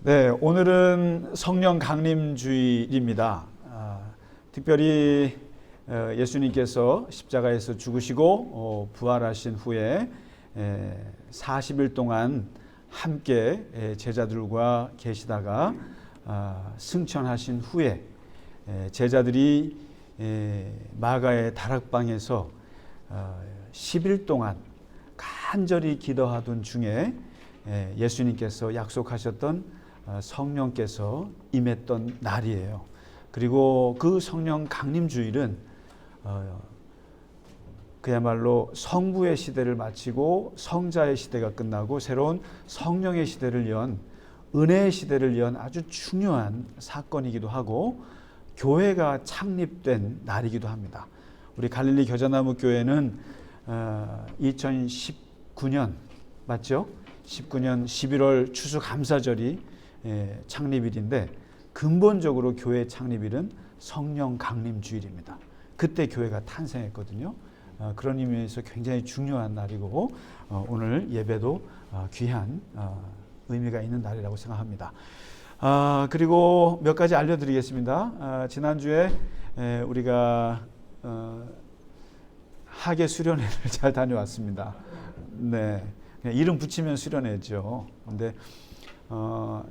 네, 오늘은 성령 강림주일입니다. 특별히 예수님께서 십자가에서 죽으시고 부활하신 후에 40일 동안 함께 제자들과 계시다가 승천하신 후에 제자들이 마가의 다락방에서 10일 동안 간절히 기도하던 중에 예수님께서 약속하셨던 성령께서 임했던 날이에요. 그리고 그 성령 강림주일은 그야말로 성부의 시대를 마치고 성자의 시대가 끝나고 새로운 성령의 시대를 연, 은혜의 시대를 연 아주 중요한 사건이기도 하고 교회가 창립된 날이기도 합니다. 우리 갈릴리 겨자나무 교회는 2019년 맞죠? 19년 11월 추수감사절이 창립일인데 근본적으로 교회 창립일은 성령 강림주일입니다. 그때 교회가 탄생했거든요. 그런 의미에서 굉장히 중요한 날이고 오늘 예배도 귀한 의미가 있는 날이라고 생각합니다. 그리고 몇 가지 알려드리겠습니다. 지난주에 우리가 학예 수련회를 잘 다녀왔습니다. 네, 이름 붙이면 수련회죠. 근데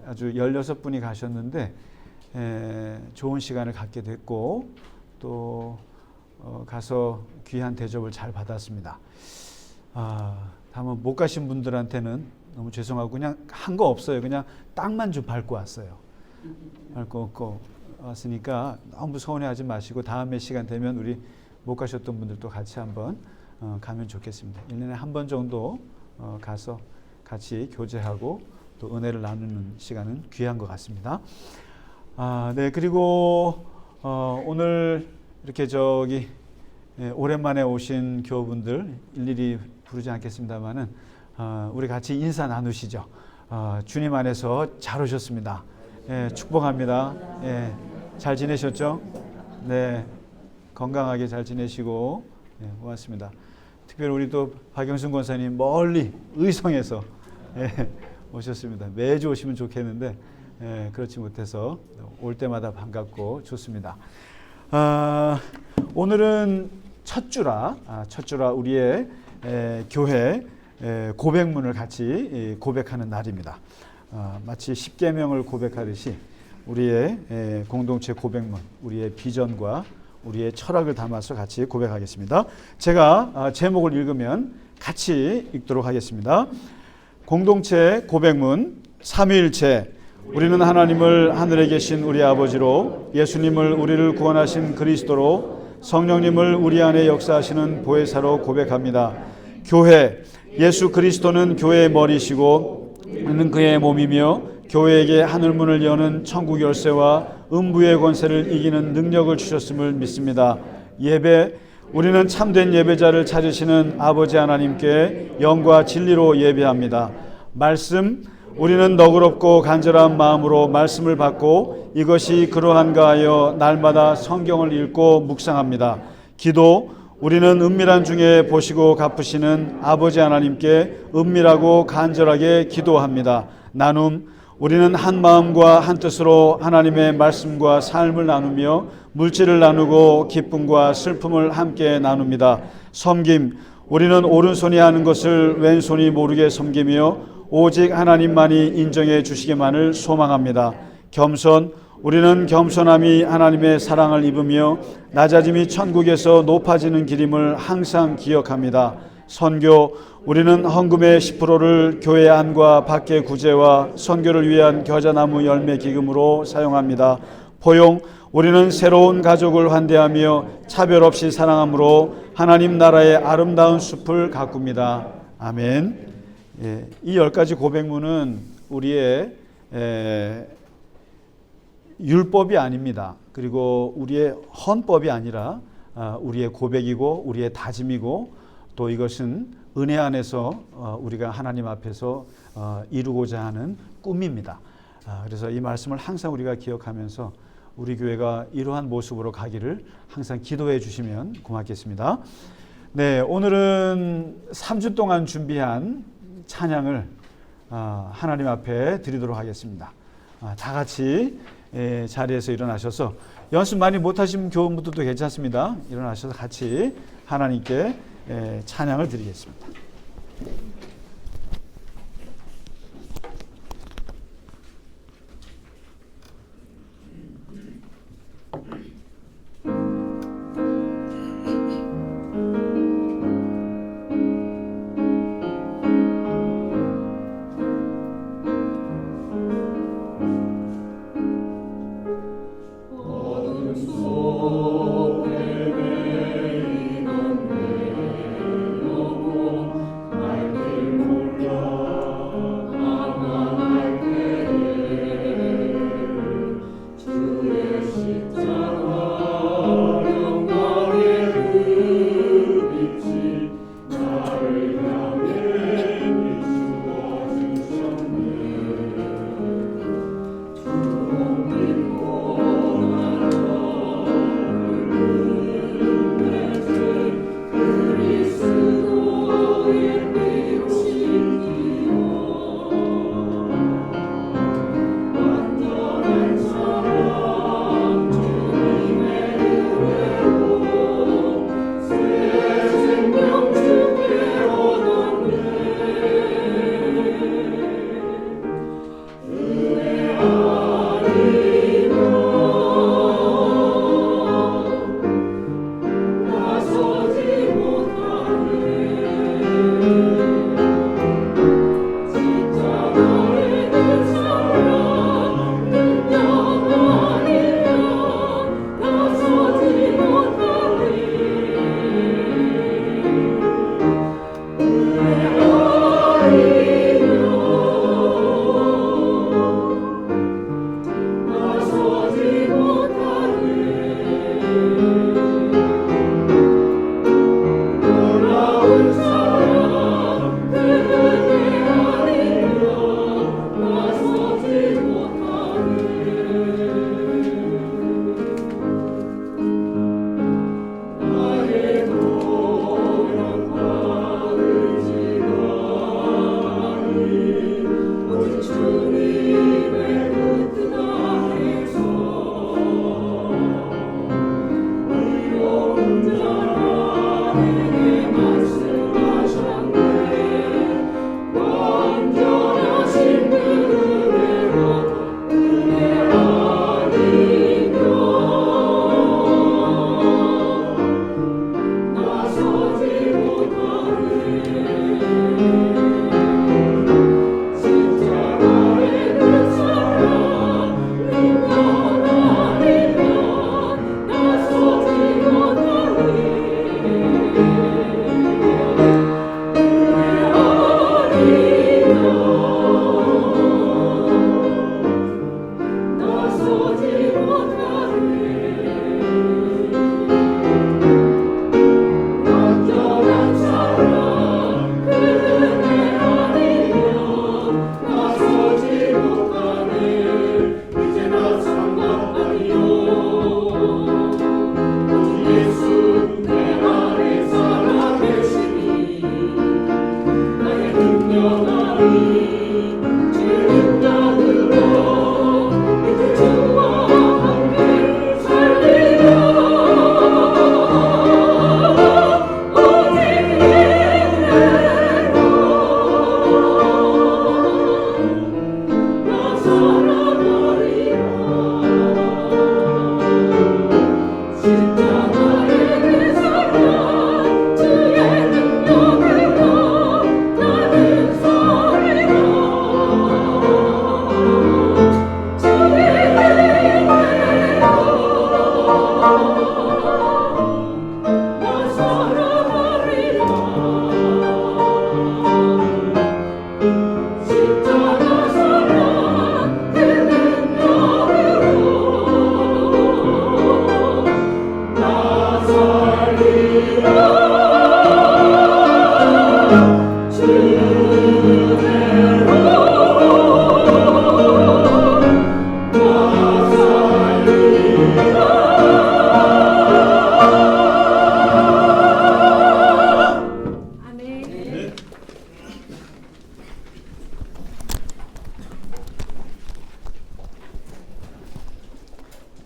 아주 16분이 가셨는데 좋은 시간을 갖게 됐고 또 가서 귀한 대접을 잘 받았습니다. 다만 못 가신 분들한테는 너무 죄송하고 그냥 한 거 없어요. 그냥 땅만 좀 밟고 왔어요. 밟고 왔으니까 너무 서운해하지 마시고 다음에 시간 되면 우리 못 가셨던 분들도 같이 한번 가면 좋겠습니다. 1년에 한 번 정도 가서 같이 교제하고 또 은혜를 나누는 시간은 귀한 것 같습니다. 네, 그리고 오늘 이렇게 오랜만에 오신 교우분들 일일이 부르지 않겠습니다만은 우리 같이 인사 나누시죠. 주님 안에서 잘 오셨습니다. 축복합니다. 잘 지내셨죠? 네, 건강하게 잘 지내시고 고맙습니다. 특별히 우리 또 박영순 권사님 멀리 의성에서 오셨습니다. 매주 오시면 좋겠는데 그렇지 못해서 올 때마다 반갑고 좋습니다. 오늘은 첫 주라 우리의 교회 고백문을 같이 고백하는 날입니다. 마치 십계명을 고백하듯이 우리의 공동체 고백문, 우리의 비전과 우리의 철학을 담아서 같이 고백하겠습니다. 제가 제목을 읽으면 같이 읽도록 하겠습니다. 공동체 고백문. 삼위일체 우리는 하나님을 하늘에 계신 우리 아버지로, 예수님을 우리를 구원하신 그리스도로, 성령님을 우리 안에 역사하시는 보혜사로 고백합니다. 교회, 예수 그리스도는 교회의 머리시고 우리는 그의 몸이며 교회에게 하늘문을 여는 천국 열쇠와 음부의 권세를 이기는 능력을 주셨음을 믿습니다. 예배, 우리는 참된 예배자를 찾으시는 아버지 하나님께 영과 진리로 예배합니다. 말씀, 우리는 너그럽고 간절한 마음으로 말씀을 받고 이것이 그러한가 하여 날마다 성경을 읽고 묵상합니다. 기도, 우리는 은밀한 중에 보시고 갚으시는 아버지 하나님께 은밀하고 간절하게 기도합니다. 나눔, 우리는 한 마음과 한 뜻으로 하나님의 말씀과 삶을 나누며 물질을 나누고 기쁨과 슬픔을 함께 나눕니다. 섬김, 우리는 오른손이 하는 것을 왼손이 모르게 섬기며 오직 하나님만이 인정해 주시기만을 소망합니다. 겸손, 우리는 겸손함이 하나님의 사랑을 입으며 낮아짐이 천국에서 높아지는 길임을 항상 기억합니다. 선교, 우리는 헌금의 10%를 교회 안과 밖의 구제와 선교를 위한 겨자나무 열매 기금으로 사용합니다. 포용, 우리는 새로운 가족을 환대하며 차별 없이 사랑함으로 하나님 나라의 아름다운 숲을 가꿉니다. 아멘. 이 10가지 고백문은 우리의 율법이 아닙니다. 그리고 우리의 헌법이 아니라 우리의 고백이고 우리의 다짐이고 또 이것은 은혜 안에서 우리가 하나님 앞에서 이루고자 하는 꿈입니다. 그래서 이 말씀을 항상 우리가 기억하면서 우리 교회가 이러한 모습으로 가기를 항상 기도해 주시면 고맙겠습니다. 네, 오늘은 3주 동안 준비한 찬양을 하나님 앞에 드리도록 하겠습니다. 다 같이 자리에서 일어나셔서 연습 많이 못하신 교우분들도 괜찮습니다. 일어나셔서 같이 하나님께 찬양을 드리겠습니다. 속에 매이던 내 영혼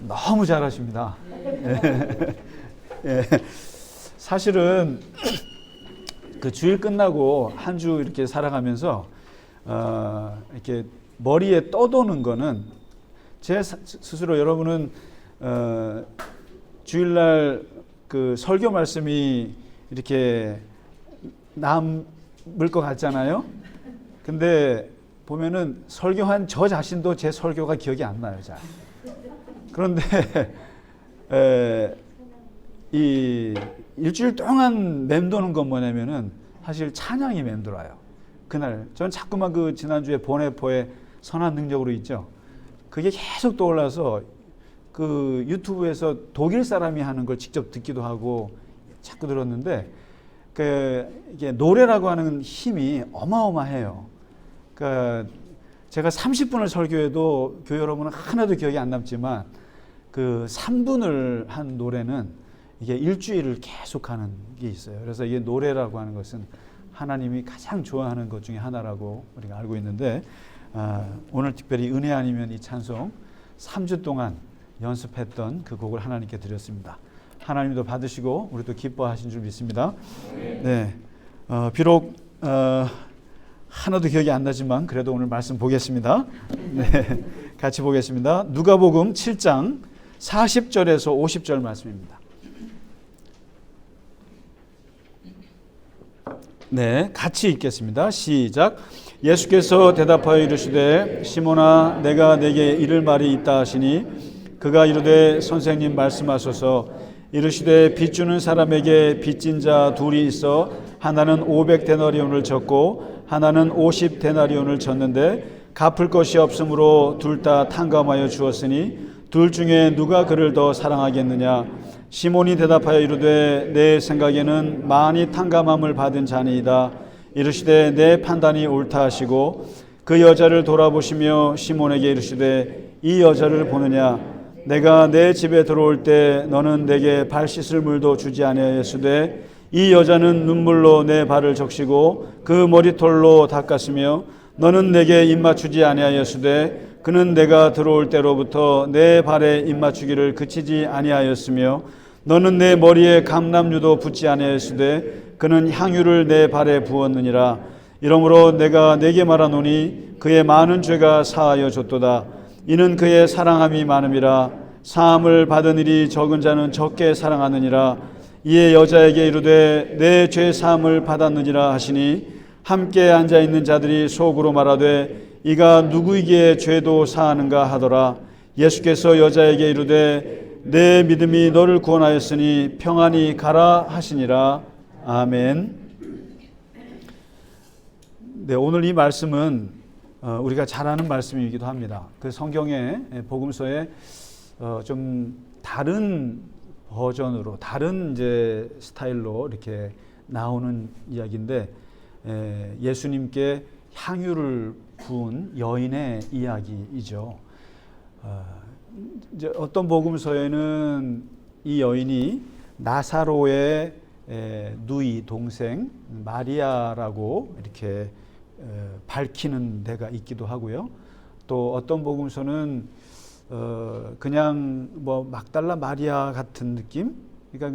너무 잘하십니다. 예. 사실은 그 주일 끝나고 한 주 이렇게 살아가면서 이렇게 머리에 떠도는 거는 제 스스로 여러분은 주일날 그 설교 말씀이 이렇게 남을 것 같잖아요. 근데 보면은 설교한 저 자신도 제 설교가 기억이 안 나요, 잘. 그런데 이 일주일 동안 맴도는 건 뭐냐면은 사실 찬양이 맴돌아요. 그날 전 자꾸만 그 지난주에 보네포의 선한 능력으로 있죠. 그게 계속 떠올라서 그 유튜브에서 독일 사람이 하는 걸 직접 듣기도 하고 자꾸 들었는데 이게 노래라고 하는 힘이 어마어마해요. 제가 30분을 설교해도 교회 여러분은 하나도 기억이 안 남지만 그 3분을 한 노래는 이게 일주일을 계속하는 게 있어요. 그래서 이게 노래라고 하는 것은 하나님이 가장 좋아하는 것 중에 하나라고 우리가 알고 있는데 오늘 특별히 은혜 아니면 이 찬송 3주 동안 연습했던 그 곡을 하나님께 드렸습니다. 하나님도 받으시고 우리도 기뻐하신 줄 믿습니다. 네, 비록 하나도 기억이 안 나지만 그래도 오늘 말씀 보겠습니다. 네, 같이 보겠습니다. 누가복음 7장 40절에서 50절 말씀입니다. 네, 같이 읽겠습니다. 시작. 예수께서 대답하여 이르시되 시몬아 내가 내게 이를 말이 있다 하시니 그가 이르되 선생님 말씀하소서. 이르시되 빚주는 사람에게 빚진 자 둘이 있어 하나는 500데나리온을 졌고 하나는 50데나리온을 졌는데 갚을 것이 없으므로 둘 다 탕감하여 주었으니 둘 중에 누가 그를 더 사랑하겠느냐. 시몬이 대답하여 이르되 내 생각에는 많이 탕감함을 받은 자니이다. 이르시되 내 판단이 옳다 하시고 그 여자를 돌아보시며 시몬에게 이르시되 이 여자를 보느냐. 내가 내 집에 들어올 때 너는 내게 발 씻을 물도 주지 아니하였으되 이 여자는 눈물로 내 발을 적시고 그 머리털로 닦았으며 너는 내게 입맞추지 아니하였으되 그는 내가 들어올 때로부터 내 발에 입맞추기를 그치지 아니하였으며 너는 내 머리에 감람유도 붓지 아니하였으되 그는 향유를 내 발에 부었느니라. 이러므로 내가 내게 말하노니 그의 많은 죄가 사하여 줬도다. 이는 그의 사랑함이 많음이라. 사함을 받은 일이 적은 자는 적게 사랑하느니라. 이에 여자에게 이르되 내 죄 사함을 받았느니라 하시니 함께 앉아있는 자들이 속으로 말하되 이가 누구에게 죄도 사하는가 하더라. 예수께서 여자에게 이르되 내 믿음이 너를 구원하였으니 평안히 가라 하시니라. 아멘. 네, 오늘 이 말씀은 우리가 잘 아는 말씀이기도 합니다. 그 성경의 복음서에 좀 다른 버전으로 다른 이제 스타일로 이렇게 나오는 이야기인데 예수님께 향유를 부은 여인의 이야기이죠. 이제 어떤 복음서에는 이 여인이 나사로의 누이 동생 마리아라고 이렇게 밝히는 데가 있기도 하고요. 또 어떤 복음서는 그냥 뭐 막달라 마리아 같은 느낌? 그러니까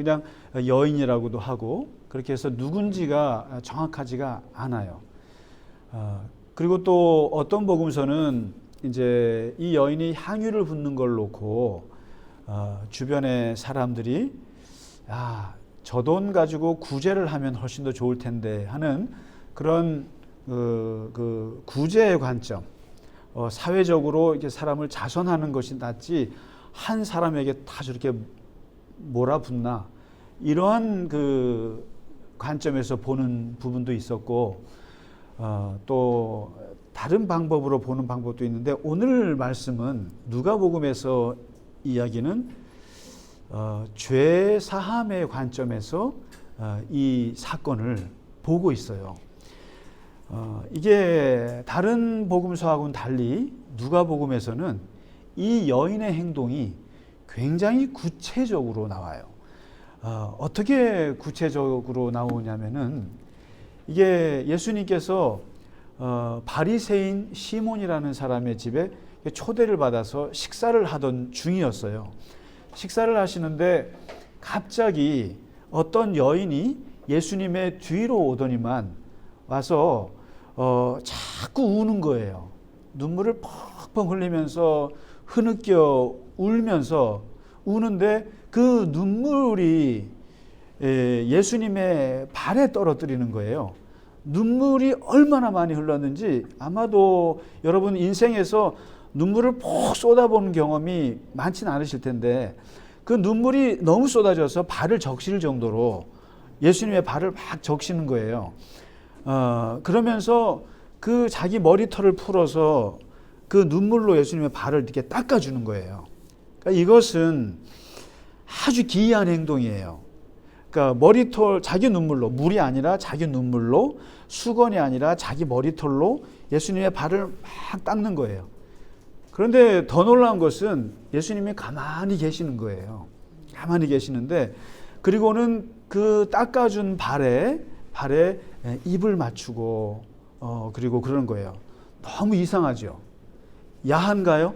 그냥 여인이라고도 하고 그렇게 해서 누군지가 정확하지가 않아요. 그리고 또 어떤 복음서는 이제 이 여인이 향유를 붓는 걸 놓고 주변의 사람들이 저 돈 가지고 구제를 하면 훨씬 더 좋을 텐데 하는 그런 그 구제의 관점, 사회적으로 이렇게 사람을 자선하는 것이 낫지 한 사람에게 다 저렇게 몰아붙나 이러한 그 관점에서 보는 부분도 있었고 또 다른 방법으로 보는 방법도 있는데 오늘 말씀은 누가복음에서 이야기는 죄 사함의 관점에서 이 사건을 보고 있어요. 이게 다른 복음서하고는 달리 누가복음에서는 이 여인의 행동이 굉장히 구체적으로 나와요. 어떻게 구체적으로 나오냐면은 이게 예수님께서 바리새인 시몬이라는 사람의 집에 초대를 받아서 식사를 하던 중이었어요. 식사를 하시는데 갑자기 어떤 여인이 예수님의 뒤로 오더니만 와서 자꾸 우는 거예요. 눈물을 펑펑 흘리면서 흐느껴 울면서 우는데 그 눈물이 예수님의 발에 떨어뜨리는 거예요. 눈물이 얼마나 많이 흘렀는지 아마도 여러분 인생에서 눈물을 푹 쏟아보는 경험이 많지는 않으실 텐데 그 눈물이 너무 쏟아져서 발을 적실 정도로 예수님의 발을 막 적시는 거예요. 그러면서 그 자기 머리털을 풀어서 그 눈물로 예수님의 발을 이렇게 닦아주는 거예요. 그러니까 이것은 아주 기이한 행동이에요. 그러니까 머리털, 자기 눈물로, 물이 아니라 자기 눈물로, 수건이 아니라 자기 머리털로 예수님의 발을 막 닦는 거예요. 그런데 더 놀라운 것은 예수님이 가만히 계시는 거예요. 가만히 계시는데 그리고는 그 닦아준 발에 입을 맞추고 그리고 그러는 거예요. 너무 이상하죠? 야한가요?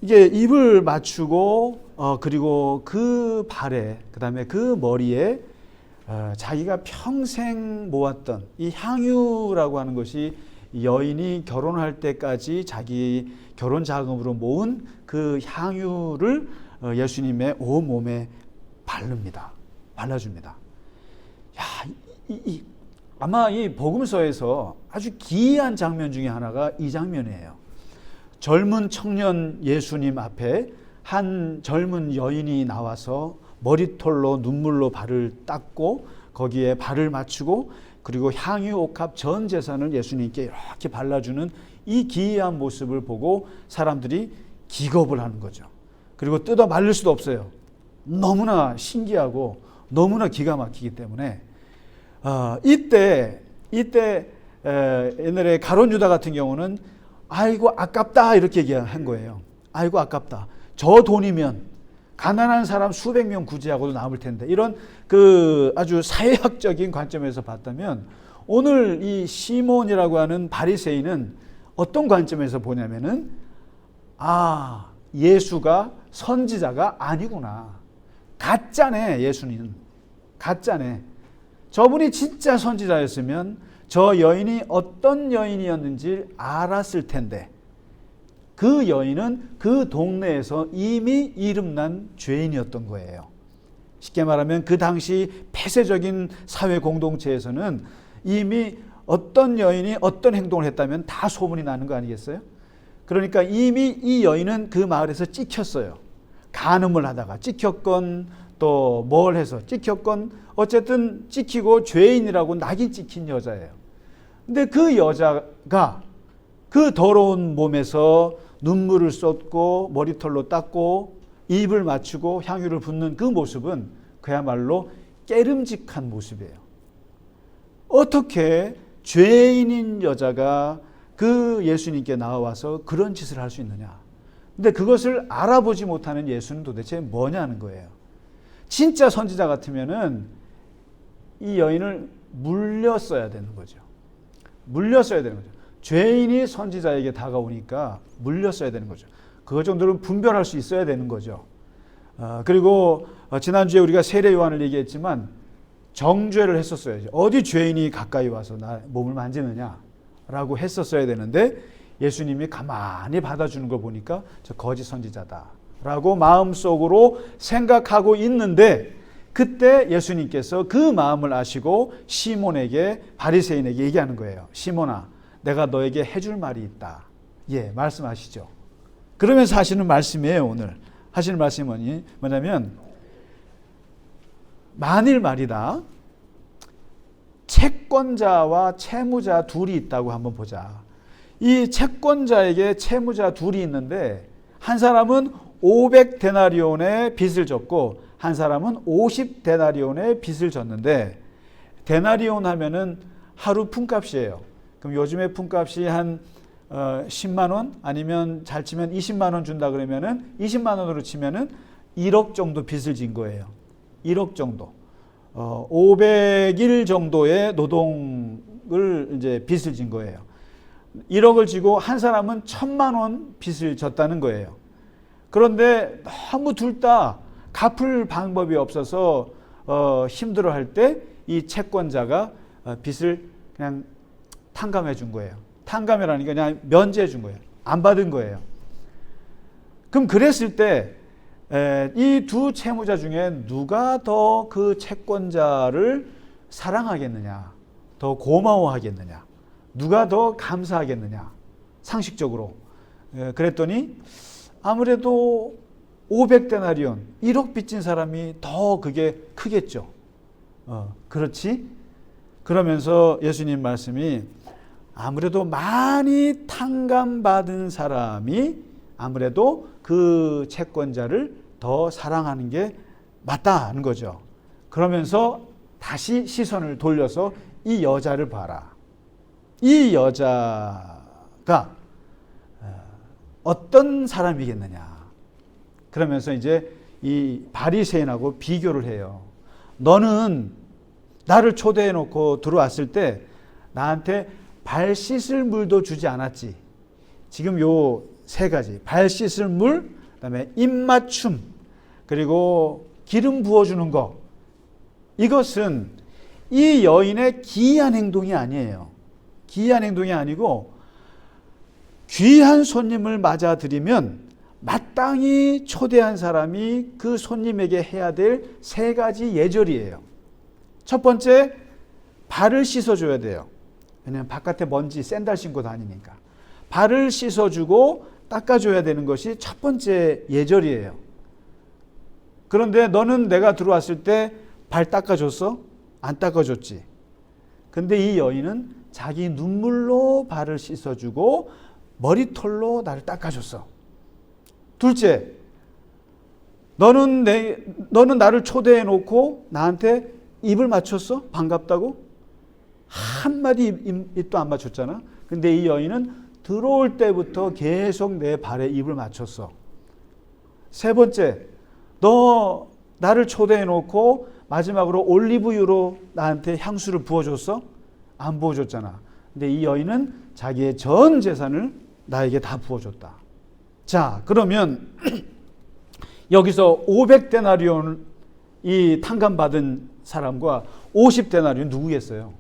이게 입을 맞추고 그리고 그 발에 그다음에 그 머리에 자기가 평생 모았던 이 향유라고 하는 것이 여인이 결혼할 때까지 자기 결혼 자금으로 모은 그 향유를 예수님의 온 몸에 발라줍니다. 아마 이 복음서에서 아주 기이한 장면 중에 하나가 이 장면이에요. 젊은 청년 예수님 앞에 한 젊은 여인이 나와서 머리털로 눈물로 발을 닦고 거기에 발을 맞추고 그리고 향유 옥합 전 재산을 예수님께 이렇게 발라주는 이 기이한 모습을 보고 사람들이 기겁을 하는 거죠. 그리고 뜯어 말릴 수도 없어요. 너무나 신기하고 너무나 기가 막히기 때문에 이때 옛날에 가룟 유다 같은 경우는 아이고 아깝다 이렇게 얘기한 거예요. 아이고 아깝다. 저 돈이면 가난한 사람 수백 명 구제하고도 남을 텐데 이런 그 아주 사회학적인 관점에서 봤다면 오늘 이 시몬이라고 하는 바리새인은 어떤 관점에서 보냐면은 예수가 선지자가 아니구나. 가짜네. 예수님은 가짜네. 저분이 진짜 선지자였으면 저 여인이 어떤 여인이었는지 알았을 텐데 그 여인은 그 동네에서 이미 이름난 죄인이었던 거예요. 쉽게 말하면 그 당시 폐쇄적인 사회 공동체에서는 이미 어떤 여인이 어떤 행동을 했다면 다 소문이 나는 거 아니겠어요? 그러니까 이미 이 여인은 그 마을에서 찍혔어요. 간음을 하다가 찍혔건 또 뭘 해서 찍혔건 어쨌든 찍히고 죄인이라고 낙인 찍힌 여자예요. 근데 그 여자가 그 더러운 몸에서 눈물을 쏟고 머리털로 닦고 입을 맞추고 향유를 붓는 그 모습은 그야말로 깨름직한 모습이에요. 어떻게 죄인인 여자가 그 예수님께 나와서 그런 짓을 할 수 있느냐. 근데 그것을 알아보지 못하는 예수는 도대체 뭐냐는 거예요. 진짜 선지자 같으면은 이 여인을 물렸어야 되는 거죠. 물렸어야 되는 거죠. 죄인이 선지자에게 다가오니까 물렸어야 되는 거죠. 그것 정도는 분별할 수 있어야 되는 거죠. 그리고 지난주에 우리가 세례 요한을 얘기했지만 정죄를 했었어야죠. 어디 죄인이 가까이 와서 나 몸을 만지느냐라고 했었어야 되는데 예수님이 가만히 받아주는 걸 보니까 저 거짓 선지자다라고 마음속으로 생각하고 있는데 그때 예수님께서 그 마음을 아시고 시몬에게 바리새인에게 얘기하는 거예요. 시몬아, 내가 너에게 해줄 말이 있다. 예, 말씀하시죠. 그러면서 하시는 말씀이에요. 오늘 하시는 말씀이 뭐냐면 만일 말이다 채권자와 채무자 둘이 있다고 한번 보자. 이 채권자에게 채무자 둘이 있는데 한 사람은 500데나리온의 빚을 졌고 한 사람은 50데나리온의 빚을 졌는데 데나리온 하면은 하루 품값이에요. 그럼 요즘에 품값이 한 10만 원 아니면 잘 치면 20만 원 준다 그러면은 20만 원으로 치면은 1억 정도 빚을 진 거예요. 1억 정도. 500일 정도의 노동을 1억을 이제 빚을 진 거예요. 1억을 지고 한 사람은 1,000만 원 빚을 졌다는 거예요. 그런데 너무 둘 다 갚을 방법이 없어서 힘들어할 때 이 채권자가 빚을 그냥 탕감해 준 거예요. 탕감이라는 게 그냥 면제해 준 거예요. 안 받은 거예요. 그럼 그랬을 때 이 두 채무자 중에 누가 더 그 채권자를 사랑하겠느냐, 더 고마워하겠느냐, 누가 더 감사하겠느냐, 상식적으로. 그랬더니 아무래도 500데나리온 1억 빚진 사람이 더 그게 크겠죠. 그렇지? 그러면서 예수님 말씀이 아무래도 많이 탕감받은 사람이 아무래도 그 채권자를 더 사랑하는 게 맞다는 거죠. 그러면서 다시 시선을 돌려서 이 여자를 봐라. 이 여자가 어떤 사람이겠느냐. 그러면서 이제 이 바리새인하고 비교를 해요. 너는 나를 초대해 놓고 들어왔을 때 나한테 발 씻을 물도 주지 않았지. 지금 요 세 가지, 발 씻을 물, 그다음에 입맞춤, 그리고 기름 부어주는 거. 이것은 이 여인의 기이한 행동이 아니에요. 기이한 행동이 아니고 귀한 손님을 맞아들이면 마땅히 초대한 사람이 그 손님에게 해야 될 세 가지 예절이에요. 첫 번째, 발을 씻어줘야 돼요. 왜냐하면 바깥에 먼지 샌들 신고 다니니까. 발을 씻어주고 닦아줘야 되는 것이 첫 번째 예절이에요. 그런데 너는 내가 들어왔을 때 발 닦아줬어? 안 닦아줬지. 근데 이 여인은 자기 눈물로 발을 씻어주고 머리털로 나를 닦아줬어. 둘째, 너는 나를 초대해 놓고 나한테 입을 맞췄어? 반갑다고? 한마디 입도 안 맞췄잖아. 근데 이 여인은 들어올 때부터 계속 내 발에 입을 맞췄어. 세 번째, 너 나를 초대해 놓고 마지막으로 올리브유로 나한테 향수를 부어줬어? 안 부어줬잖아. 근데 이 여인은 자기의 전 재산을 나에게 다 부어줬다. 자, 그러면 여기서 500데나리온 이 탕감받은 사람과 50데나리온 누구겠어요?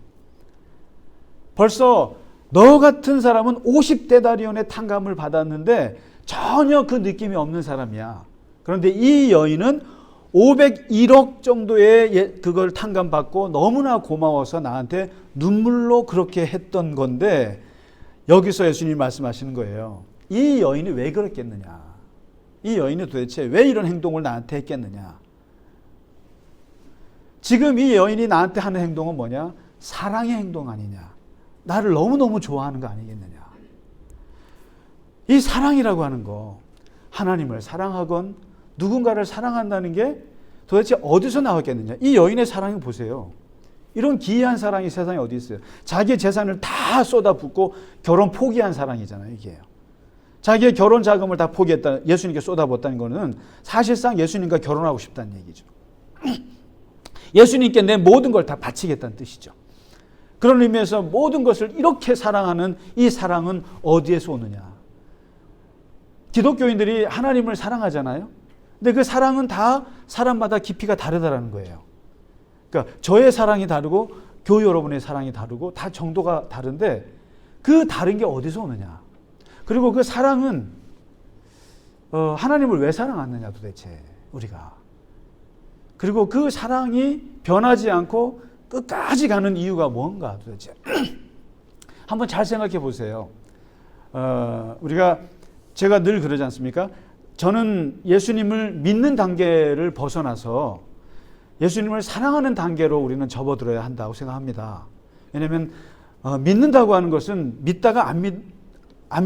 벌써 너 같은 사람은 50데나리온의 탕감을 받았는데 전혀 그 느낌이 없는 사람이야. 그런데 이 여인은 501억 정도의 그걸 탕감받고 너무나 고마워서 나한테 눈물로 그렇게 했던 건데 여기서 예수님이 말씀하시는 거예요. 이 여인이 왜 그랬겠느냐? 이 여인이 도대체 왜 이런 행동을 나한테 했겠느냐? 지금 이 여인이 나한테 하는 행동은 뭐냐? 사랑의 행동 아니냐? 나를 너무너무 좋아하는 거 아니겠느냐? 이 사랑이라고 하는 거, 하나님을 사랑하건 누군가를 사랑한다는 게 도대체 어디서 나왔겠느냐? 이 여인의 사랑을 보세요. 이런 기이한 사랑이 세상에 어디 있어요? 자기의 재산을 다 쏟아붓고 결혼 포기한 사랑이잖아요, 이게요. 자기의 결혼 자금을 다 포기했다, 예수님께 쏟아붓다는 거는 사실상 예수님과 결혼하고 싶다는 얘기죠. 예수님께 내 모든 걸 다 바치겠다는 뜻이죠. 그런 의미에서 모든 것을 이렇게 사랑하는 이 사랑은 어디에서 오느냐? 기독교인들이 하나님을 사랑하잖아요. 근데 그 사랑은 다 사람마다 깊이가 다르다라는 거예요. 그러니까 저의 사랑이 다르고 교회 여러분의 사랑이 다르고 다 정도가 다른데 그 다른 게 어디서 오느냐? 그리고 그 사랑은 하나님을 왜 사랑하느냐 도대체 우리가. 그리고 그 사랑이 변하지 않고 끝까지 가는 이유가 뭔가 도대체. 한번 잘 생각해 보세요. 제가 늘 그러지 않습니까? 저는 예수님을 믿는 단계를 벗어나서 예수님을 사랑하는 단계로 우리는 접어들어야 한다고 생각합니다. 왜냐하면 믿는다고 하는 것은 믿다가 안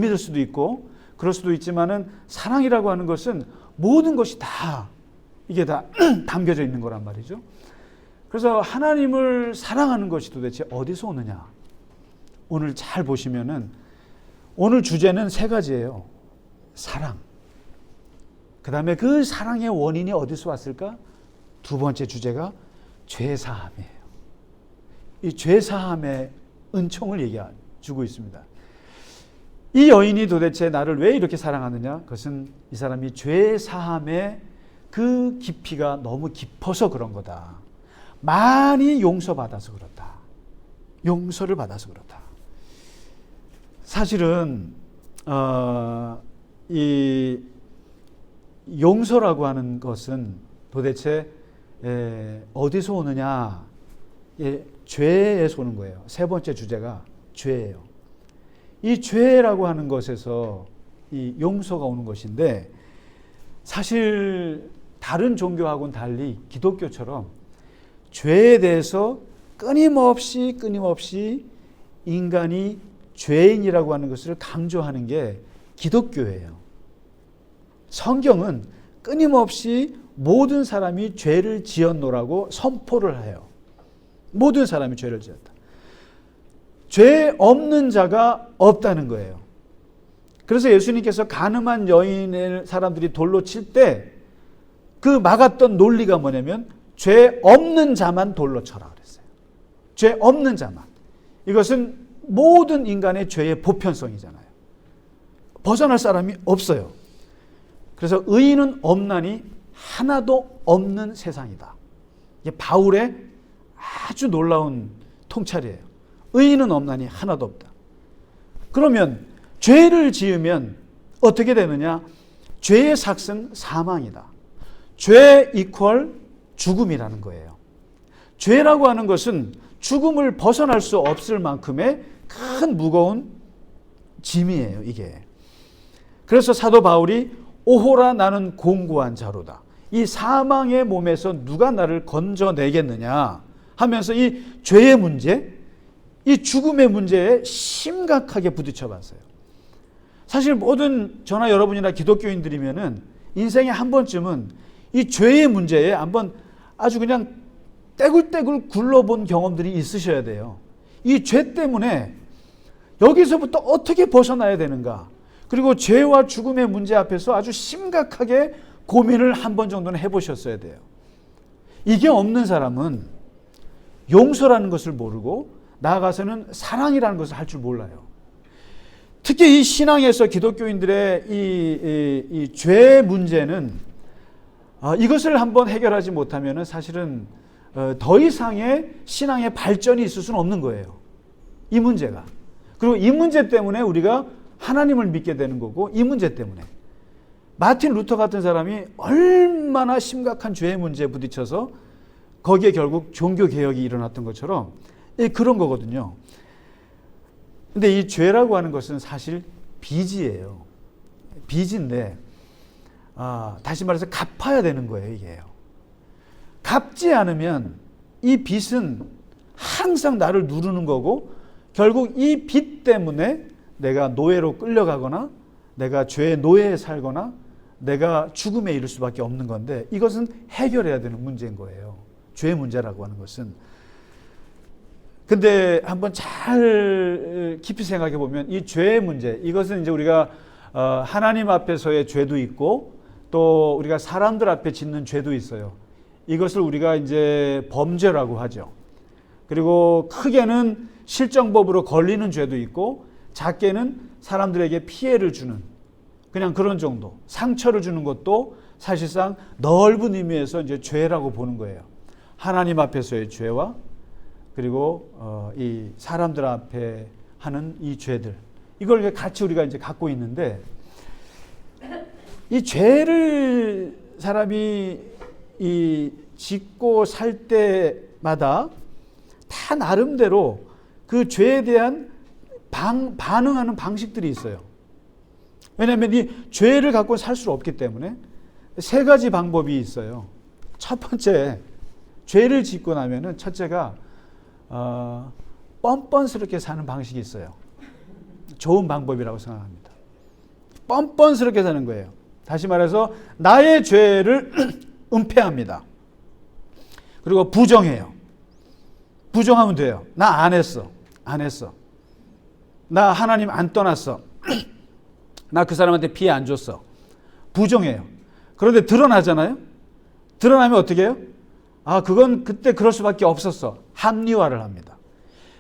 믿을 수도 있고 그럴 수도 있지만은 사랑이라고 하는 것은 모든 것이 다 이게 다 담겨져 있는 거란 말이죠. 그래서 하나님을 사랑하는 것이 도대체 어디서 오느냐? 오늘 잘 보시면은 오늘 주제는 세 가지예요. 사랑. 그 다음에 그 사랑의 원인이 어디서 왔을까? 두 번째 주제가 죄사함이에요. 이 죄사함의 은총을 얘기해주고 있습니다. 이 여인이 도대체 나를 왜 이렇게 사랑하느냐? 그것은 이 사람이 죄 사함의 그 깊이가 너무 깊어서 그런 거다. 많이 용서받아서 그렇다. 용서를 받아서 그렇다. 사실은 이 용서라고 하는 것은 도대체 어디서 오느냐? 죄에서 오는 거예요. 세 번째 주제가 죄예요. 이 죄라고 하는 것에서 이 용서가 오는 것인데, 사실 다른 종교하고는 달리 기독교처럼 죄에 대해서 끊임없이 인간이 죄인이라고 하는 것을 강조하는 게 기독교예요. 성경은 끊임없이 모든 사람이 죄를 지었노라고 선포를 해요. 모든 사람이 죄를 지었다. 죄 없는 자가 없다는 거예요. 그래서 예수님께서 가늠한 여인을 사람들이 돌로 칠 때 그 막았던 논리가 뭐냐면 죄 없는 자만 돌로 쳐라 그랬어요. 죄 없는 자만. 이것은 모든 인간의 죄의 보편성이잖아요. 벗어날 사람이 없어요. 그래서 의인은 없나니 하나도 없는 세상이다. 이게 바울의 아주 놀라운 통찰이에요. 의인은 없나니 하나도 없다. 그러면 죄를 지으면 어떻게 되느냐? 죄의 삭은 사망이다. 죄 이퀄 죽음이라는 거예요. 죄라고 하는 것은 죽음을 벗어날 수 없을 만큼의 큰 무거운 짐이에요, 이게. 그래서 사도 바울이 오호라 나는 공고한 자로다. 이 사망의 몸에서 누가 나를 건져내겠느냐 하면서 이 죄의 문제, 이 죽음의 문제에 심각하게 부딪혀 봤어요. 사실 모든 저나 여러분이나 기독교인들이면은 인생에 한 번쯤은 이 죄의 문제에 한번 아주 그냥 떼굴떼굴 굴러본 경험들이 있으셔야 돼요. 이 죄 때문에 여기서부터 어떻게 벗어나야 되는가? 그리고 죄와 죽음의 문제 앞에서 아주 심각하게 고민을 한 번 정도는 해보셨어야 돼요. 이게 없는 사람은 용서라는 것을 모르고 나아가서는 사랑이라는 것을 할 줄 몰라요. 특히 이 신앙에서 기독교인들의 이 죄 문제는 이것을 한번 해결하지 못하면 사실은 더 이상의 신앙의 발전이 있을 수는 없는 거예요. 이 문제가. 그리고 이 문제 때문에 우리가 하나님을 믿게 되는 거고, 이 문제 때문에 마틴 루터 같은 사람이 얼마나 심각한 죄의 문제에 부딪혀서 거기에 결국 종교개혁이 일어났던 것처럼 그런 거거든요. 근데 이 죄라고 하는 것은 사실 빚이에요. 빚인데 다시 말해서 갚아야 되는 거예요, 이게요. 갚지 않으면 이 빚은 항상 나를 누르는 거고, 결국 이 빚 때문에 내가 노예로 끌려가거나 내가 죄의 노예에 살거나 내가 죽음에 이를 수밖에 없는 건데, 이것은 해결해야 되는 문제인 거예요. 죄의 문제라고 하는 것은. 근데 한번 잘 깊이 생각해 보면 이 죄의 문제, 이것은 이제 우리가 하나님 앞에서의 죄도 있고 또 우리가 사람들 앞에 짓는 죄도 있어요. 이것을 우리가 이제 범죄라고 하죠. 그리고 크게는 실정법으로 걸리는 죄도 있고, 작게는 사람들에게 피해를 주는 그냥 그런 정도, 상처를 주는 것도 사실상 넓은 의미에서 이제 죄라고 보는 거예요. 하나님 앞에서의 죄와 그리고 이 사람들 앞에 하는 이 죄들, 이걸 같이 우리가 이제 갖고 있는데, 이 죄를 사람이 이 짓고 살 때마다 다 나름대로 그 죄에 대한 반응하는 방식들이 있어요. 왜냐하면 이 죄를 갖고 살 수 없기 때문에 세 가지 방법이 있어요. 첫 번째, 죄를 짓고 나면은 첫째가 뻔뻔스럽게 사는 방식이 있어요. 좋은 방법이라고 생각합니다. 뻔뻔스럽게 사는 거예요. 다시 말해서 나의 죄를 은폐합니다. 그리고 부정해요. 부정하면 돼요. 나 안 했어. 안 했어. 나 하나님 안 떠났어. 나 그 사람한테 피해 안 줬어. 부정해요. 그런데 드러나잖아요. 드러나면 어떻게 해요? 그건 그때 그럴 수밖에 없었어. 합리화를 합니다.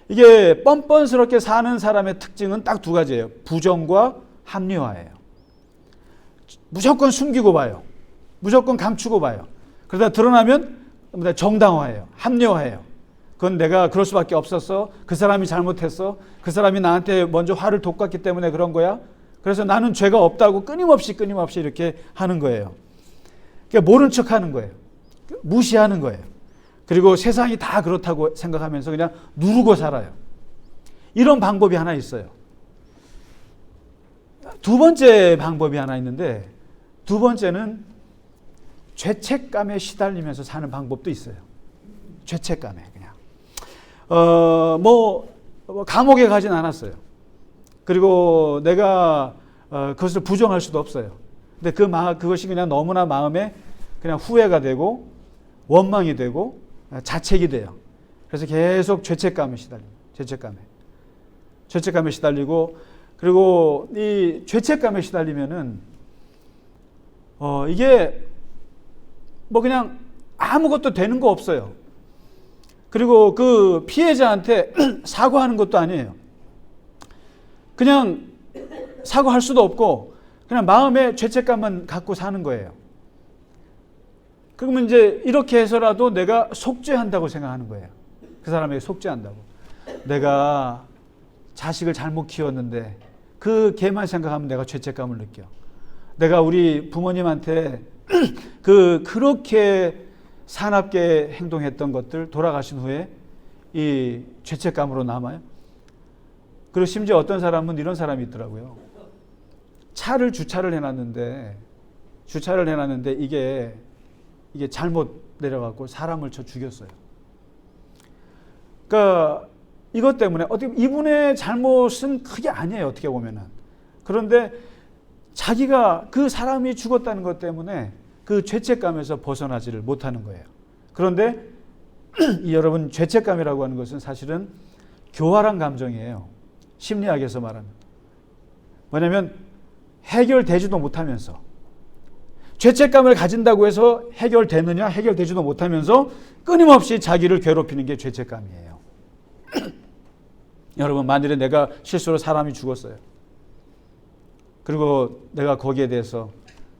이게 뻔뻔스럽게 사는 사람의 특징은 딱 두 가지예요. 부정과 합리화예요. 무조건 숨기고 봐요. 무조건 감추고 봐요. 그러다 드러나면 정당화해요. 합리화해요. 그건 내가 그럴 수밖에 없었어. 그 사람이 잘못했어. 그 사람이 나한테 먼저 화를 돋갔기 때문에 그런 거야. 그래서 나는 죄가 없다고 끊임없이 이렇게 하는 거예요. 그러니까 모른 척하는 거예요. 무시하는 거예요. 그리고 세상이 다 그렇다고 생각하면서 그냥 누르고 살아요. 이런 방법이 하나 있어요. 두 번째 방법이 하나 있는데, 두 번째는 죄책감에 시달리면서 사는 방법도 있어요. 죄책감에 그냥. 감옥에 가진 않았어요. 그리고 내가 그것을 부정할 수도 없어요. 근데 그것이 그냥 너무나 마음에 그냥 후회가 되고 원망이 되고 자책이 돼요. 그래서 계속 죄책감에 시달립니다. 죄책감에 시달리고, 그리고 이 죄책감에 시달리면은 이게 그냥 아무것도 되는 거 없어요. 그리고 그 피해자한테 사과하는 것도 아니에요. 그냥 사과할 수도 없고 그냥 마음에 죄책감만 갖고 사는 거예요. 그러면 이제 이렇게 해서라도 내가 속죄한다고 생각하는 거예요. 그 사람에게 속죄한다고. 내가 자식을 잘못 키웠는데 그 걔만 생각하면 내가 죄책감을 느껴. 내가 우리 부모님한테 그렇게 사납게 행동했던 것들 돌아가신 후에 이 죄책감으로 남아요. 그리고 심지어 어떤 사람은 이런 사람이 있더라고요. 주차를 해놨는데 이게 잘못 내려가고 사람을 쳐 죽였어요. 그러니까 이것 때문에 이분의 잘못은 크게 아니에요. 어떻게 보면은. 그런데 자기가 그 사람이 죽었다는 것 때문에 그 죄책감에서 벗어나지를 못하는 거예요. 그런데 여러분, 죄책감이라고 하는 것은 사실은 교활한 감정이에요. 심리학에서 말하는. 뭐냐면 해결되지도 못하면서, 죄책감을 가진다고 해서 해결되느냐, 해결되지도 못하면서 끊임없이 자기를 괴롭히는 게 죄책감이에요. 여러분, 만일에 내가 실수로 사람이 죽었어요. 그리고 내가 거기에 대해서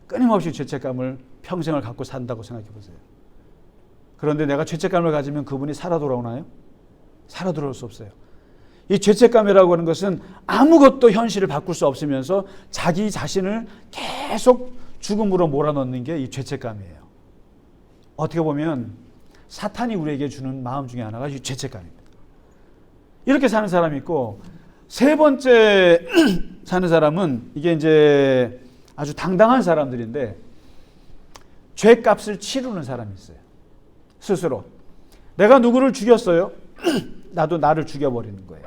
끊임없이 죄책감을 평생을 갖고 산다고 생각해 보세요. 그런데 내가 죄책감을 가지면 그분이 살아 돌아오나요? 살아 돌아올 수 없어요. 이 죄책감이라고 하는 것은 아무것도 현실을 바꿀 수 없으면서 자기 자신을 계속 죽음으로 몰아넣는 게 이 죄책감이에요. 어떻게 보면 사탄이 우리에게 주는 마음 중에 하나가 이 죄책감입니다. 이렇게 사는 사람이 있고, 세 번째 사는 사람은 이게 이제 아주 당당한 사람들인데 죄값을 치르는 사람이 있어요. 스스로. 내가 누구를 죽였어요. 나도 나를 죽여버리는 거예요.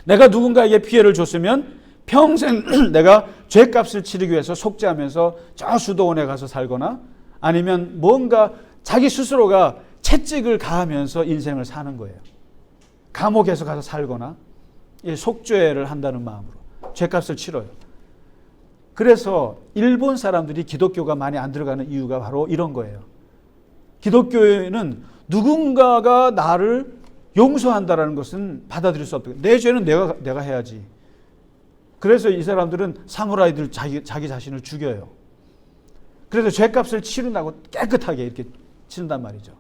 내가 누군가에게 피해를 줬으면 평생 내가 죄값을 치르기 위해서 속죄하면서 저 수도원에 가서 살거나 아니면 뭔가 자기 스스로가 채찍을 가하면서 인생을 사는 거예요. 감옥에서 가서 살거나 속죄를 한다는 마음으로 죄값을 치러요. 그래서 일본 사람들이 기독교가 많이 안 들어가는 이유가 바로 이런 거예요. 기독교에는 누군가가 나를 용서한다라는 것은 받아들일 수 없다. 내 죄는 내가 해야지. 그래서 이 사람들은 사무라이들 자기 자신을 죽여요. 그래서 죄값을 치른다고 깨끗하게 이렇게 치른단 말이죠.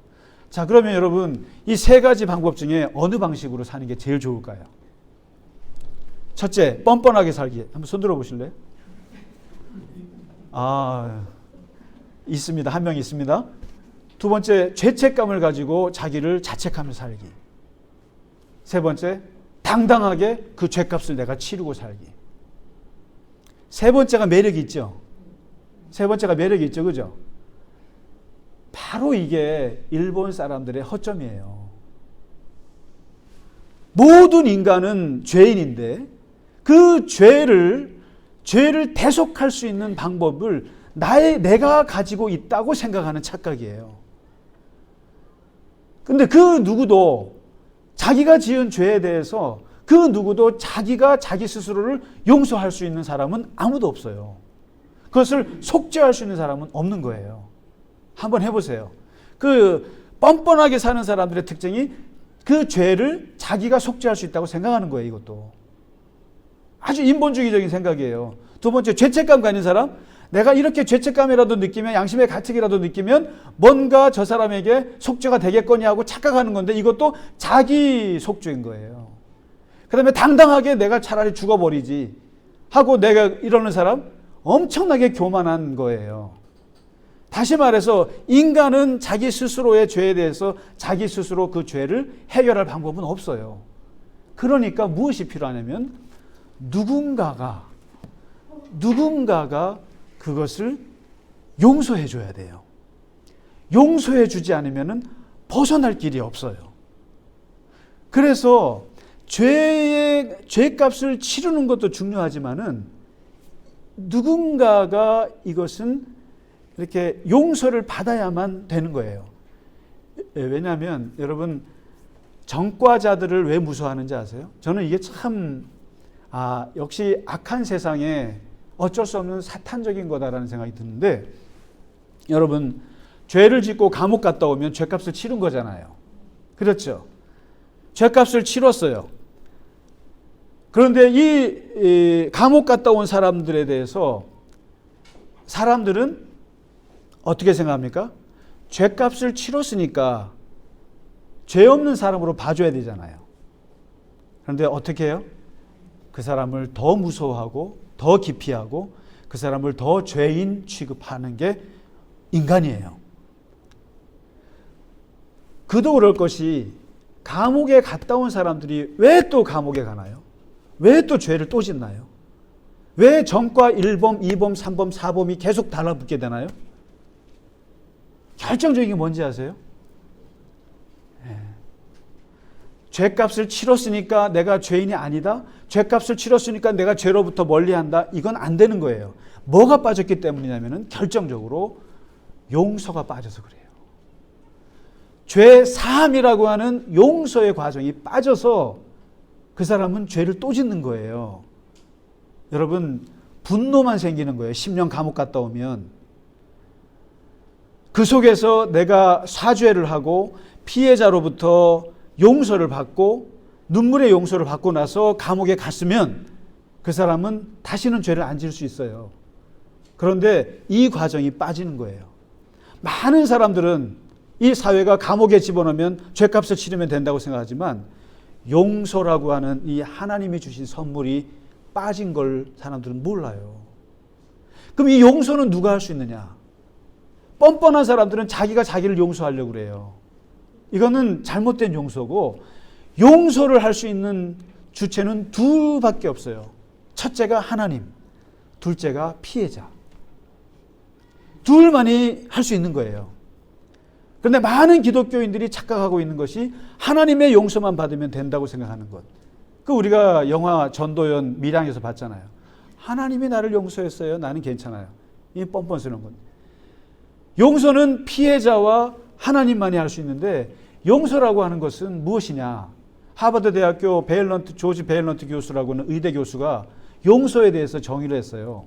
자, 그러면 여러분, 이 세 가지 방법 중에 어느 방식으로 사는 게 제일 좋을까요? 첫째, 뻔뻔하게 살기. 한번 손 들어 보실래요? 있습니다. 한 명 있습니다. 두 번째, 죄책감을 가지고 자기를 자책하며 살기. 세 번째, 당당하게 그 죄값을 내가 치르고 살기. 세 번째가 매력이 있죠. 그죠? 바로 이게 일본 사람들의 허점이에요. 모든 인간은 죄인인데 그 죄를 대속할 수 있는 방법을 내가 가지고 있다고 생각하는 착각이에요. 근데 그 누구도 자기가 지은 죄에 대해서 그 누구도 자기가 자기 스스로를 용서할 수 있는 사람은 아무도 없어요. 그것을 속죄할 수 있는 사람은 없는 거예요. 한번 해보세요. 그 뻔뻔하게 사는 사람들의 특징이 그 죄를 자기가 속죄할 수 있다고 생각하는 거예요. 이것도 아주 인본주의적인 생각이에요. 두 번째, 죄책감 가진 사람, 내가 이렇게 죄책감이라도 느끼면, 양심의 가책이라도 느끼면 뭔가 저 사람에게 속죄가 되겠거니 하고 착각하는 건데, 이것도 자기 속죄인 거예요. 그 다음에 당당하게 내가 차라리 죽어버리지 하고 내가 이러는 사람, 엄청나게 교만한 거예요. 다시 말해서 인간은 자기 스스로의 죄에 대해서 자기 스스로 그 죄를 해결할 방법은 없어요. 그러니까 무엇이 필요하냐면 누군가가 그것을 용서해 줘야 돼요. 용서해 주지 않으면 벗어날 길이 없어요. 그래서 죄값을 치르는 것도 중요하지만은 누군가가 이것은 이렇게 용서를 받아야만 되는 거예요. 왜냐하면 여러분, 전과자들을 왜 무서워하는지 아세요? 저는 이게 참 역시 악한 세상에 어쩔 수 없는 사탄적인 거다라는 생각이 드는데, 여러분, 죄를 짓고 감옥 갔다 오면 죄값을 치른 거잖아요. 그렇죠? 죄값을 치렀어요. 그런데 이 감옥 갔다 온 사람들에 대해서 사람들은 어떻게 생각합니까? 죄값을 치렀으니까 죄 없는 사람으로 봐줘야 되잖아요. 그런데 어떻게 해요? 그 사람을 더 무서워하고 더 기피하고 그 사람을 더 죄인 취급하는 게 인간이에요. 그도 그럴 것이, 감옥에 갔다 온 사람들이 왜 또 감옥에 가나요? 왜 또 죄를 또 짓나요? 왜 전과 1범, 2범, 3범, 4범이 계속 달라붙게 되나요? 결정적인 게 뭔지 아세요? 죄값을 치렀으니까 내가 죄인이 아니다? 죄값을 치렀으니까 내가 죄로부터 멀리한다? 이건 안 되는 거예요. 뭐가 빠졌기 때문이냐면 결정적으로 용서가 빠져서 그래요. 죄 사함이라고 하는 용서의 과정이 빠져서 그 사람은 죄를 또 짓는 거예요. 여러분, 분노만 생기는 거예요. 10년 감옥 갔다 오면. 그 속에서 내가 사죄를 하고 피해자로부터 용서를 받고 눈물의 용서를 받고 나서 감옥에 갔으면 그 사람은 다시는 죄를 안 지을 수 있어요. 그런데 이 과정이 빠지는 거예요. 많은 사람들은 이 사회가 감옥에 집어넣으면 죄값을 치르면 된다고 생각하지만 용서라고 하는 이 하나님이 주신 선물이 빠진 걸 사람들은 몰라요. 그럼 이 용서는 누가 할 수 있느냐? 뻔뻔한 사람들은 자기가 자기를 용서하려고 그래요. 이거는 잘못된 용서고, 용서를 할 수 있는 주체는 두 밖에 없어요. 첫째가 하나님, 둘째가 피해자. 둘만이 할 수 있는 거예요. 그런데 많은 기독교인들이 착각하고 있는 것이 하나님의 용서만 받으면 된다고 생각하는 것. 그 우리가 영화 전도연 밀양에서 봤잖아요. 하나님이 나를 용서했어요. 나는 괜찮아요. 이 뻔뻔스러운 것. 용서는 피해자와 하나님만이 할 수 있는데, 용서라고 하는 것은 무엇이냐? 하버드 대학교 조지 베일런트 교수라고 하는 의대 교수가 용서에 대해서 정의를 했어요.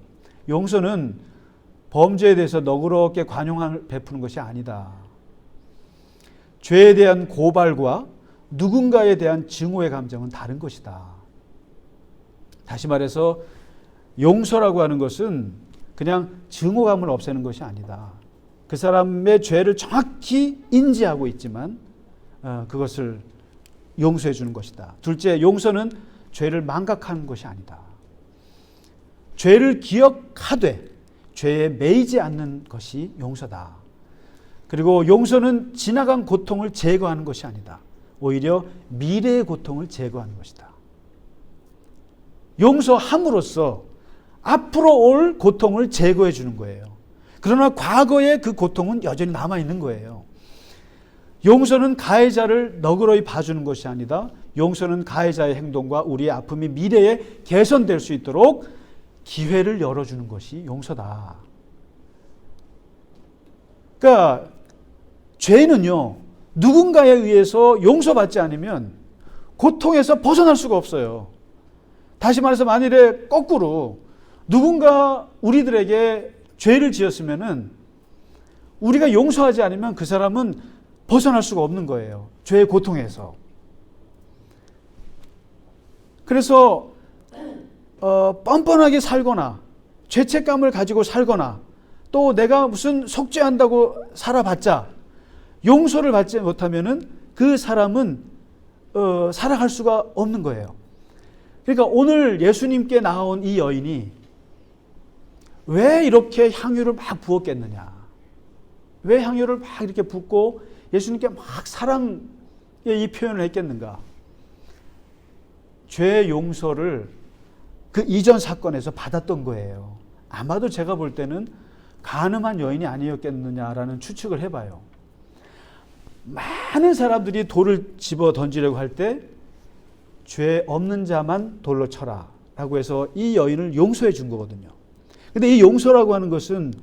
용서는 범죄에 대해서 너그럽게 관용을 베푸는 것이 아니다. 죄에 대한 고발과 누군가에 대한 증오의 감정은 다른 것이다. 다시 말해서 용서라고 하는 것은 그냥 증오감을 없애는 것이 아니다. 그 사람의 죄를 정확히 인지하고 있지만 그것을 용서해 주는 것이다. 둘째, 용서는 죄를 망각하는 것이 아니다. 죄를 기억하되 죄에 매이지 않는 것이 용서다. 그리고 용서는 지나간 고통을 제거하는 것이 아니다. 오히려 미래의 고통을 제거하는 것이다. 용서함으로써 앞으로 올 고통을 제거해 주는 거예요. 그러나 과거의 그 고통은 여전히 남아있는 거예요. 용서는 가해자를 너그러이 봐주는 것이 아니다. 용서는 가해자의 행동과 우리의 아픔이 미래에 개선될 수 있도록 기회를 열어주는 것이 용서다. 그러니까 죄는요, 누군가에 의해서 용서받지 않으면 고통에서 벗어날 수가 없어요. 다시 말해서 만일에 거꾸로 누군가 우리들에게 죄를 지었으면은 우리가 용서하지 않으면 그 사람은 벗어날 수가 없는 거예요. 죄의 고통에서. 그래서 뻔뻔하게 살거나 죄책감을 가지고 살거나 또 내가 무슨 속죄한다고 살아봤자 용서를 받지 못하면은 그 사람은 살아갈 수가 없는 거예요. 그러니까 오늘 예수님께 나온 이 여인이 왜 이렇게 향유를 막 부었겠느냐? 왜 향유를 막 이렇게 붓고 예수님께 막 사랑의 이 표현을 했겠는가? 죄 용서를 그 이전 사건에서 받았던 거예요. 아마도 제가 볼 때는 간음한 여인이 아니었겠느냐라는 추측을 해봐요. 많은 사람들이 돌을 집어 던지려고 할 때 죄 없는 자만 돌로 쳐라 라고 해서 이 여인을 용서해 준 거거든요. 근데 이 용서라고 하는 것은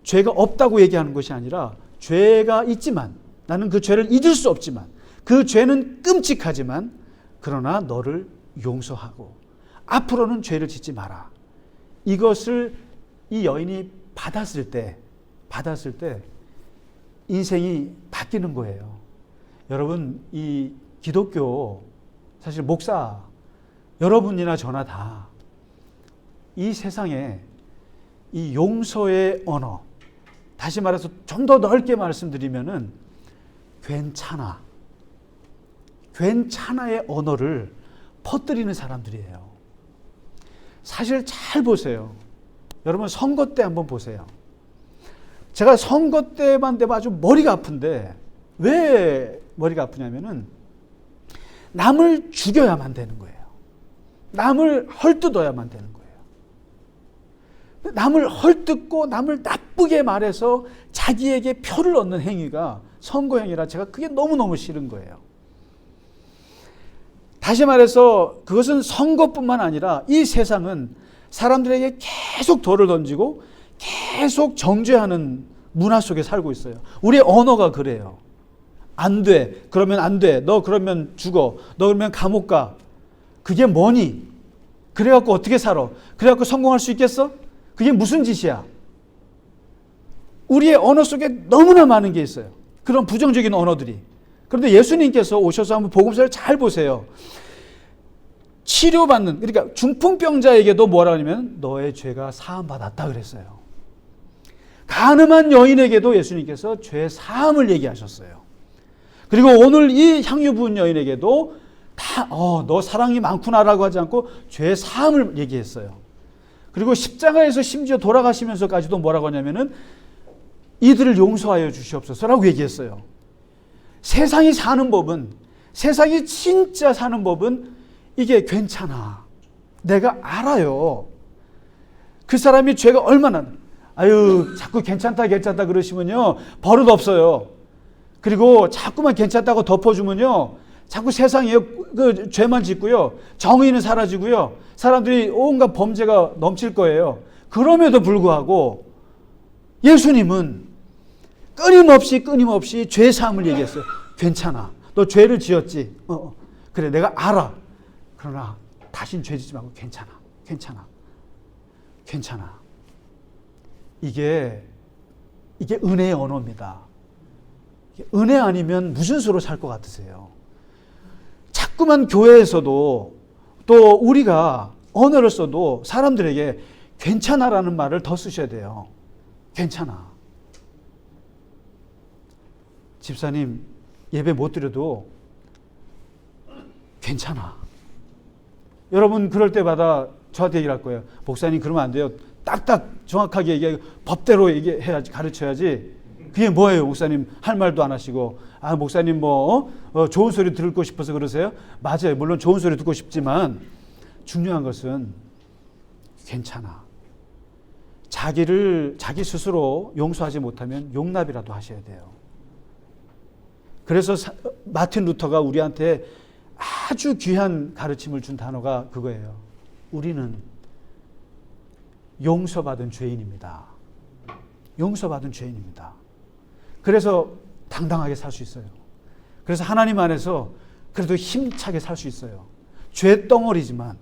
죄가 없다고 얘기하는 것이 아니라 죄가 있지만 나는 그 죄를 잊을 수 없지만 그 죄는 끔찍하지만 그러나 너를 용서하고 앞으로는 죄를 짓지 마라. 이것을 이 여인이 받았을 때 인생이 바뀌는 거예요. 여러분, 이 기독교 사실 목사 여러분이나 저나 다 이 세상에 이 용서의 언어, 다시 말해서 좀 더 넓게 말씀드리면은 괜찮아의 언어를 퍼뜨리는 사람들이에요. 사실 잘 보세요. 여러분 선거 때 한번 보세요. 제가 선거 때만 되면 아주 머리가 아픈데 왜 머리가 아프냐면은 남을 죽여야만 되는 거예요. 남을 헐뜯어야만 되는 거예요. 남을 헐뜯고 남을 나쁘게 말해서 자기에게 표를 얻는 행위가 선거 행위라 제가 그게 너무너무 싫은 거예요. 다시 말해서 그것은 선거뿐만 아니라 이 세상은 사람들에게 계속 돌을 던지고 계속 정죄하는 문화 속에 살고 있어요. 우리의 언어가 그래요. 안 돼. 그러면 안 돼. 너 그러면 죽어. 너 그러면 감옥 가. 그게 뭐니? 그래갖고 어떻게 살아? 그래갖고 성공할 수 있겠어? 그게 무슨 짓이야? 우리의 언어 속에 너무나 많은 게 있어요. 그런 부정적인 언어들이. 그런데 예수님께서 오셔서 한번 복음서를 잘 보세요. 치료받는, 그러니까 중풍병자에게도 뭐라 하냐면 너의 죄가 사함받았다 그랬어요. 간음한 여인에게도 예수님께서 죄 사함을 얘기하셨어요. 그리고 오늘 이 향유 부은 여인에게도 다 너 사랑이 많구나라고 하지 않고 죄 사함을 얘기했어요. 그리고 십자가에서 심지어 돌아가시면서까지도 뭐라고 하냐면은 이들을 용서하여 주시옵소서라고 얘기했어요. 세상이 사는 법은, 세상이 진짜 사는 법은 이게 괜찮아. 내가 알아요. 그 사람이 죄가 얼마나, 자꾸 괜찮다 그러시면요 버릇 없어요. 그리고 자꾸만 괜찮다고 덮어주면요 자꾸 세상에 그 죄만 짓고요 정의는 사라지고요 사람들이 온갖 범죄가 넘칠 거예요. 그럼에도 불구하고 예수님은 끊임없이 죄 사함을 얘기했어요. 괜찮아. 너 죄를 지었지. 그래 내가 알아. 그러나 다신 죄 짓지 말고 괜찮아. 이게 은혜의 언어입니다. 은혜 아니면 무슨 수로 살 것 같으세요? 자꾸만 교회에서도 또 우리가 언어를 써도 사람들에게 괜찮아라는 말을 더 쓰셔야 돼요. 괜찮아. 집사님 예배 못 드려도 괜찮아. 여러분 그럴 때마다 저한테 얘기를 할 거예요. 목사님 그러면 안 돼요. 딱딱 정확하게 얘기하고 법대로 얘기해야지, 가르쳐야지. 그게 뭐예요? 목사님 할 말도 안 하시고. 목사님 좋은 소리 듣고 싶어서 그러세요? 맞아요. 물론 좋은 소리 듣고 싶지만 중요한 것은 괜찮아. 자기 스스로 용서하지 못하면 용납이라도 하셔야 돼요. 그래서 마틴 루터가 우리한테 아주 귀한 가르침을 준 단어가 그거예요. 우리는 용서받은 죄인입니다. 용서받은 죄인입니다. 그래서 당당하게 살 수 있어요. 그래서 하나님 안에서 그래도 힘차게 살 수 있어요. 죄덩어리지만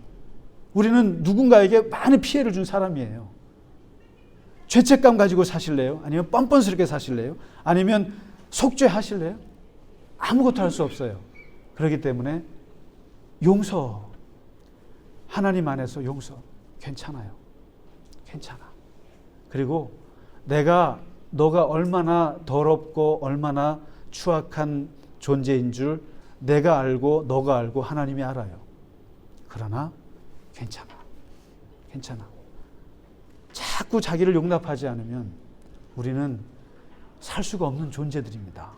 우리는 누군가에게 많은 피해를 준 사람이에요. 죄책감 가지고 사실래요? 아니면 뻔뻔스럽게 사실래요? 아니면 속죄하실래요? 아무것도 할 수 없어요. 그렇기 때문에 용서, 하나님 안에서 용서. 괜찮아요. 괜찮아. 그리고 너가 얼마나 더럽고 얼마나 추악한 존재인 줄 내가 알고 너가 알고 하나님이 알아요. 그러나 괜찮아. 괜찮아. 자꾸 자기를 용납하지 않으면 우리는 살 수가 없는 존재들입니다.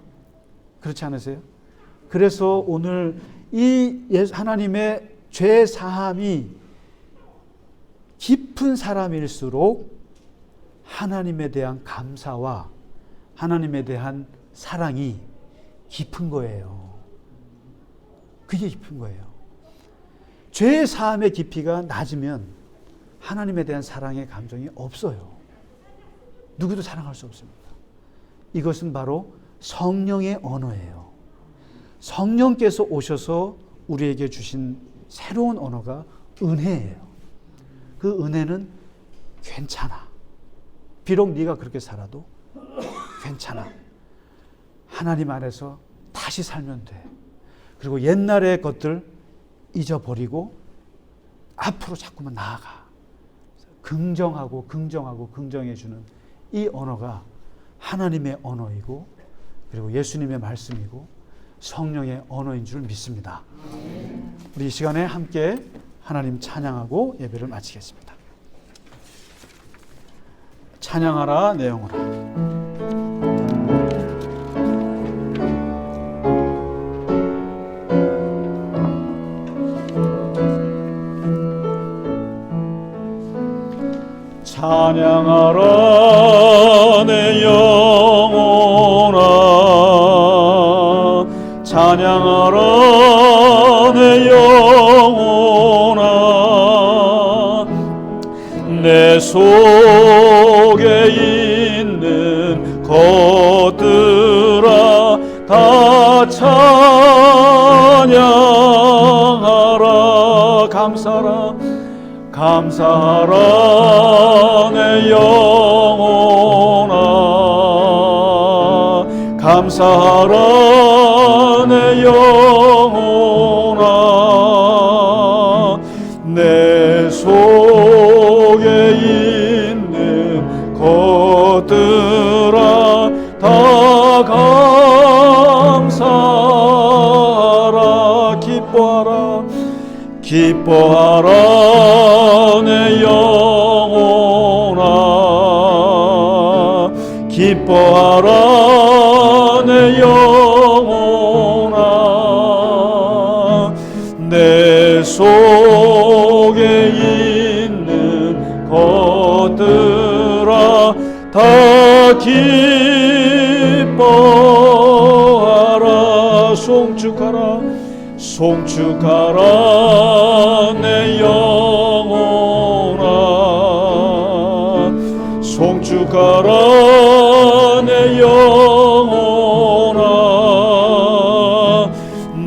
그렇지 않으세요? 그래서 오늘 이 하나님의 죄 사함이 깊은 사람일수록 하나님에 대한 감사와 하나님에 대한 사랑이 깊은 거예요. 그게 깊은 거예요. 죄 사함의 깊이가 낮으면 하나님에 대한 사랑의 감정이 없어요. 누구도 사랑할 수 없습니다. 이것은 바로 성령의 언어예요. 성령께서 오셔서 우리에게 주신 새로운 언어가 은혜예요. 그 은혜는 괜찮아. 비록 네가 그렇게 살아도 괜찮아. 하나님 안에서 다시 살면 돼. 그리고 옛날의 것들 잊어버리고 앞으로 자꾸만 나아가. 긍정하고 긍정해주는 이 언어가 하나님의 언어이고 그리고 예수님의 말씀이고 성령의 언어인 줄 믿습니다. 우리 이 시간에 함께 하나님 찬양하고 예배를 마치겠습니다. 찬양하라 내 영혼아. 찬양하라 내 영혼아. 찬양하라 내 영혼아. 내 속에 있는 것들아 다 찬양하라. 감사하라 내 영혼아. 감사하라 내 영혼아. 내 속에 있는 것들아 다 감사하라. 기뻐하라 내 영혼아. 기뻐하라 내 영혼아. 내 속에 있는 것들아 다 기뻐하라. 송축하라 내 영혼아. 송축하라 내 영혼아.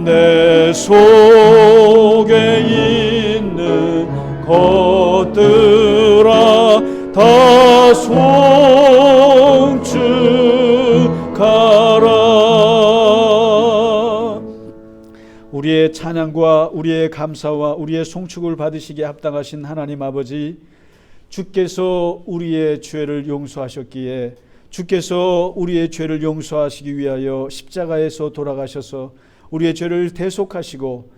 내 속에 있는 것들아 다 송축하라. 우리의 찬양과 우리의 감사와 우리의 송축을 받으시기에 합당하신 하나님 아버지, 주께서 우리의 죄를 용서하셨기에 주께서 우리의 죄를 용서하시기 위하여 십자가에서 돌아가셔서 우리의 죄를 대속하시고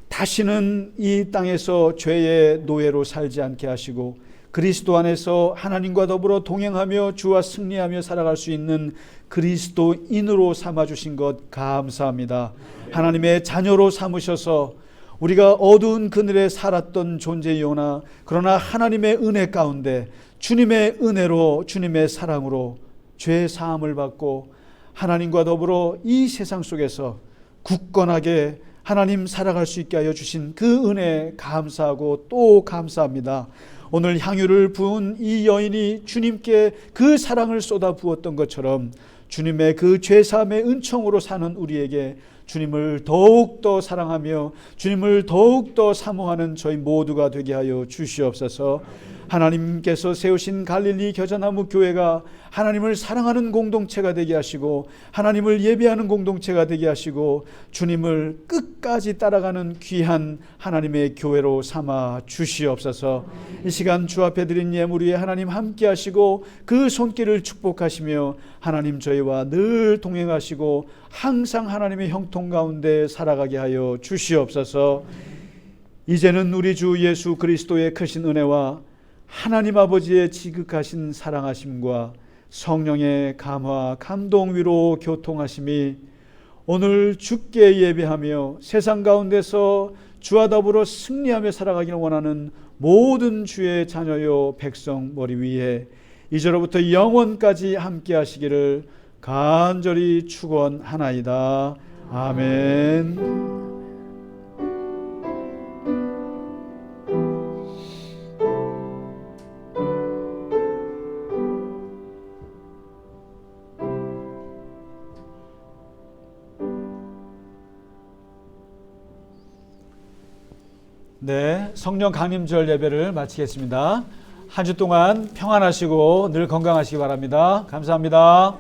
다시는 이 땅에서 죄의 노예로 살지 않게 하시고 그리스도 안에서 하나님과 더불어 동행하며 주와 승리하며 살아갈 수 있는 그리스도인으로 삼아주신 것 감사합니다. 하나님의 자녀로 삼으셔서 우리가 어두운 그늘에 살았던 존재이오나 그러나 하나님의 은혜 가운데 주님의 은혜로 주님의 사랑으로 죄 사함을 받고 하나님과 더불어 이 세상 속에서 굳건하게 하나님 살아갈 수 있게 하여 주신 그 은혜 감사하고 또 감사합니다. 오늘 향유를 부은 이 여인이 주님께 그 사랑을 쏟아 부었던 것처럼 주님의 그 죄사함의 은총으로 사는 우리에게 주님을 더욱더 사랑하며 주님을 더욱더 사모하는 저희 모두가 되게 하여 주시옵소서. 하나님께서 세우신 갈릴리 겨자나무 교회가 하나님을 사랑하는 공동체가 되게 하시고 하나님을 예배하는 공동체가 되게 하시고 주님을 끝까지 따라가는 귀한 하나님의 교회로 삼아 주시옵소서. 이 시간 주 앞에 드린 예물 위에 하나님 함께 하시고 그 손길을 축복하시며 하나님 저희와 늘 동행하시고 항상 하나님의 형통 가운데 살아가게 하여 주시옵소서. 이제는 우리 주 예수 그리스도의 크신 은혜와 하나님 아버지의 지극하신 사랑하심과 성령의 감화 감동 위로 교통하심이 오늘 주께 예배하며 세상 가운데서 주와 더불어 승리하며 살아가기를 원하는 모든 주의 자녀요 백성 머리 위에 이제로부터 영원까지 함께 하시기를 간절히 축원하나이다. 아멘. 네, 성령 강림절 예배를 마치겠습니다. 한 주 동안 평안하시고 늘 건강하시기 바랍니다. 감사합니다.